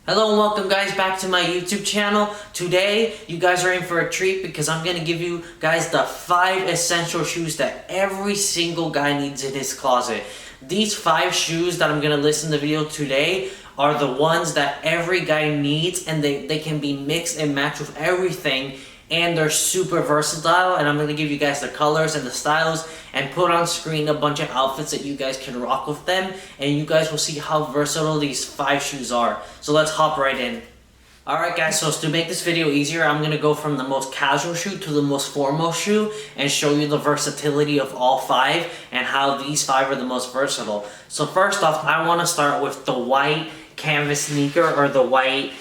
Hello and welcome guys back to my YouTube channel. Today you guys are in for a treat because I'm going to give you guys the 5 essential shoes that every single guy needs in his closet. These 5 shoes that I'm going to list in the video today are the ones that every guy needs, and they can be mixed and matched with everything, and they're super versatile. And I'm going to give you guys the colors and the styles and put on screen a bunch of outfits that you guys can rock with them, and you guys will see how versatile these 5 shoes are. So let's hop right in. Alright guys, so to make this video easier, I'm going to go from the most casual shoe to the most formal shoe and show you the versatility of all 5 and how these 5 are the most versatile. So first off, I want to start with the white canvas sneaker or the white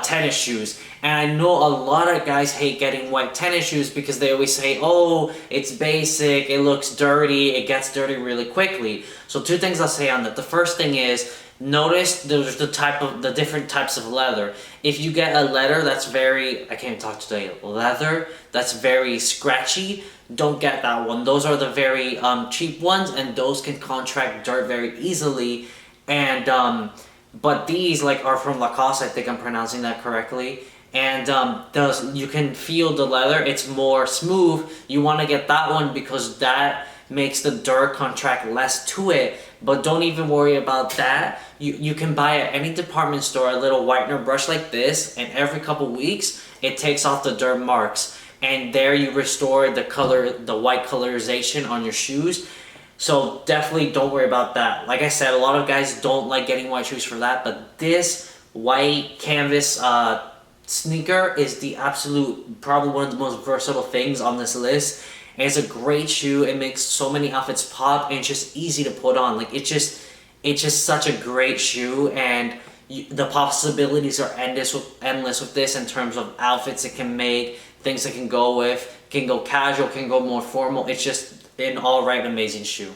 tennis shoes. And I know a lot of guys hate getting white tennis shoes because they always say, oh, it's basic, it looks dirty, it gets dirty really quickly. So 2 things I'll say on that. The first thing is, notice there's the different types of leather. If you get a leather that's very, I can't even talk today, leather that's very scratchy, don't get that one. Those are the very cheap ones, and those can contract dirt very easily. And but these are from Lacoste, I think I'm pronouncing that correctly. And you can feel the leather, it's more smooth. You want to get that one because that makes the dirt contract less to it. But don't even worry about that. You can buy at any department store a little whitener brush like this, and every couple weeks it takes off the dirt marks, and there you restore the color, the white colorization on your shoes. So definitely don't worry about that. Like I said, a lot of guys don't like getting white shoes for that, but this white canvas sneaker is the absolute, probably one of the most versatile things on this list. And it's a great shoe. It makes so many outfits pop, and it's just easy to put on. It's just such a great shoe, and the possibilities are endless with this in terms of outfits it can make, things it can go with. It can go casual, can go more formal. It's just an alright amazing shoe.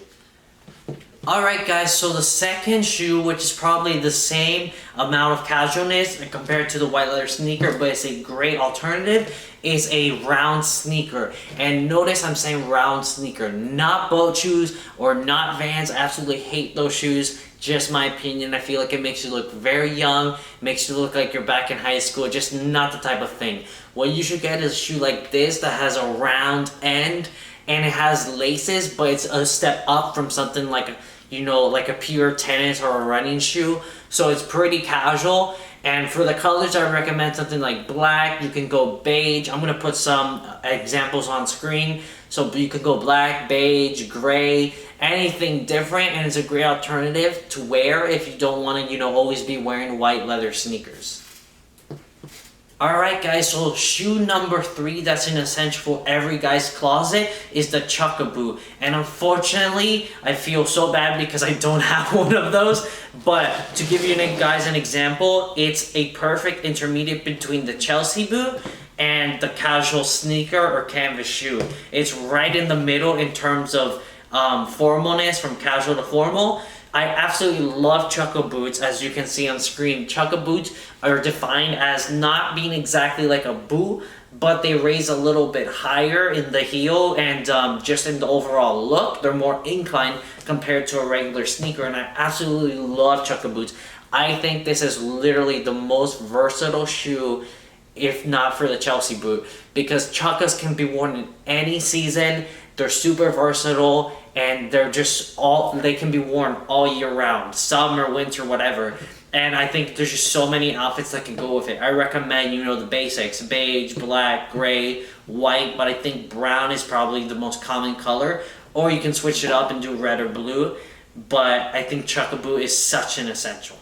Alright guys, so the second shoe, which is probably the same amount of casualness compared to the white leather sneaker, but it's a great alternative, is a round sneaker. And notice I'm saying round sneaker, not boat shoes or not Vans. I absolutely hate those shoes. Just my opinion. I feel like it makes you look very young, makes you look like you're back in high school, just not the type of thing. What you should get is a shoe like this that has a round end and it has laces, but it's a step up from something like a pure tennis or a running shoe. So it's pretty casual. And for the colors, I recommend something like black. You can go beige. I'm gonna put some examples on screen. So you can go black, beige, gray, anything different, and it's a great alternative to wear if you don't want to, always be wearing white leather sneakers. Alright guys, so shoe number 3 that's an essential for every guy's closet is the Chukka Boot. And unfortunately, I feel so bad because I don't have one of those. But to give you guys an example, it's a perfect intermediate between the Chelsea boot and the casual sneaker or canvas shoe. It's right in the middle in terms of formalness, from casual to formal. I absolutely love Chukka Boots. As you can see on screen, Chukka Boots are defined as not being exactly like a boot, but they raise a little bit higher in the heel, and just in the overall look, they're more inclined compared to a regular sneaker, and I absolutely love Chukka Boots. I think this is literally the most versatile shoe, if not for the Chelsea boot, because Chukkas can be worn in any season. They're super versatile, and they can be worn all year round, summer, winter, whatever. And I think there's just so many outfits that can go with it. I recommend, the basics, beige, black, gray, white, but I think brown is probably the most common color. Or you can switch it up and do red or blue, but I think Chukka Boot is such an essential.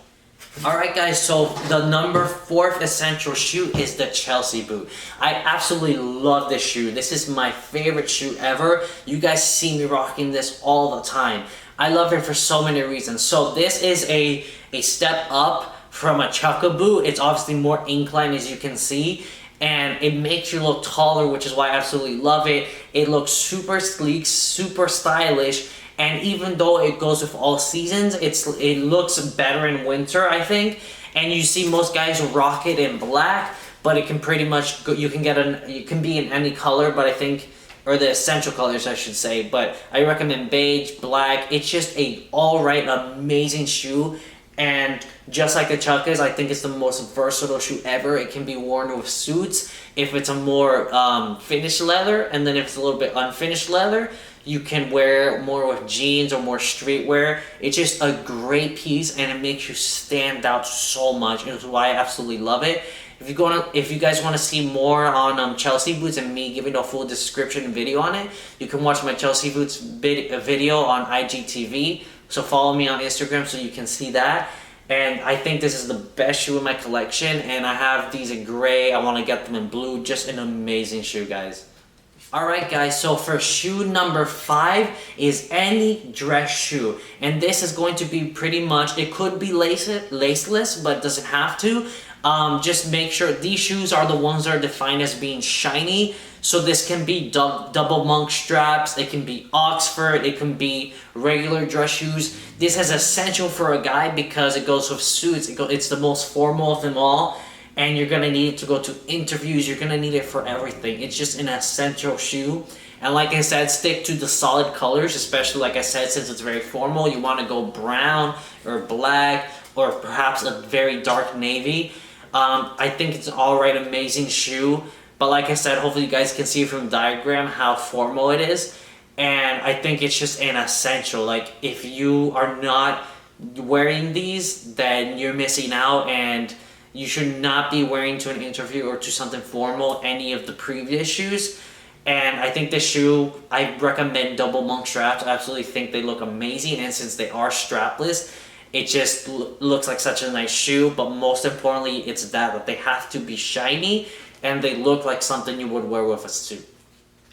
Alright guys, so the number 4th essential shoe is the Chelsea boot. I absolutely love this shoe. This is my favorite shoe ever. You guys see me rocking this all the time. I love it for so many reasons. So this is a step up from a Chukka boot. It's obviously more inclined, as you can see, and it makes you look taller, which is why I absolutely love it. It looks super sleek, super stylish. And even though it goes with all seasons, it looks better in winter, I think. And you see most guys rock it in black, but it can pretty much you can be in any color, but I think, or the essential colors I should say. But I recommend beige, black. It's just a alright, amazing shoe. And just like the Chukkas, I think it's the most versatile shoe ever. It can be worn with suits if it's a more finished leather, and then if it's a little bit unfinished leather, you can wear more with jeans or more streetwear. It's just a great piece, and it makes you stand out so much. And it's why I absolutely love it. If you guys want to see more on Chelsea boots and me giving a full description video on it, you can watch my Chelsea boots video on IGTV. So follow me on Instagram so you can see that. And I think this is the best shoe in my collection, and I have these in gray. I want to get them in blue. Just an amazing shoe, guys. Alright guys, so for shoe number 5 is any dress shoe. And this is going to be pretty much, it could be laceless, but doesn't have to. Just make sure these shoes are the ones that are defined as being shiny. So this can be double monk straps, it can be Oxford, it can be regular dress shoes. This is essential for a guy because it goes with suits. It's the most formal of them all. And you're gonna need it to go to interviews, you're gonna need it for everything. It's just an essential shoe. And like I said, stick to the solid colors, especially like I said, since it's very formal. You wanna go brown or black or perhaps a very dark navy. I think it's an alright, amazing shoe. But like I said, hopefully you guys can see from the diagram how formal it is. And I think it's just an essential. Like if you are not wearing these, then you're missing out, and you should not be wearing to an interview or to something formal any of the previous shoes. And I think this shoe, I recommend double monk straps. I absolutely think they look amazing, and since they are strapless, it just looks like such a nice shoe. But most importantly, it's that they have to be shiny and they look like something you would wear with a suit.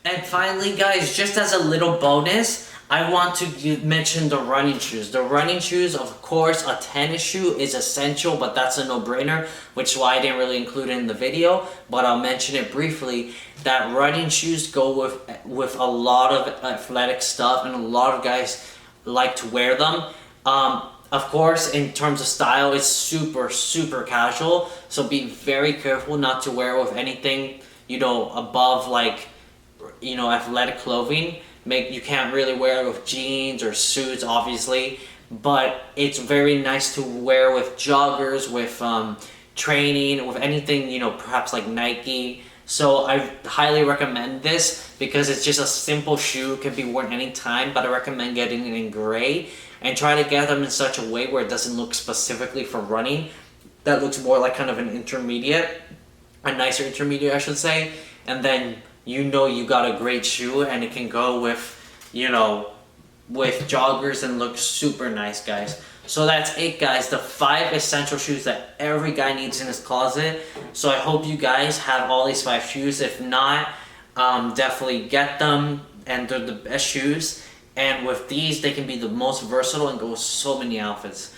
And finally guys, just as a little bonus, I want to mention the running shoes. The running shoes, of course, a tennis shoe is essential, but that's a no-brainer, which is why I didn't really include it in the video, but I'll mention it briefly, that running shoes go with a lot of athletic stuff, and a lot of guys like to wear them. Of course, in terms of style, it's super, super casual, so be very careful not to wear it with anything, above like, athletic clothing. You can't really wear it with jeans or suits, obviously, but it's very nice to wear with joggers, with training, with anything, perhaps like Nike. So I highly recommend this because it's just a simple shoe, can be worn anytime, but I recommend getting it in gray and try to get them in such a way where it doesn't look specifically for running. That looks more like kind of an intermediate, a nicer intermediate, I should say, and then you got a great shoe, and it can go with, with joggers and look super nice, guys. So that's it, guys. The 5 essential shoes that every guy needs in his closet. So I hope you guys have all these 5 shoes. If not, definitely get them, and they're the best shoes. And with these, they can be the most versatile and go with so many outfits.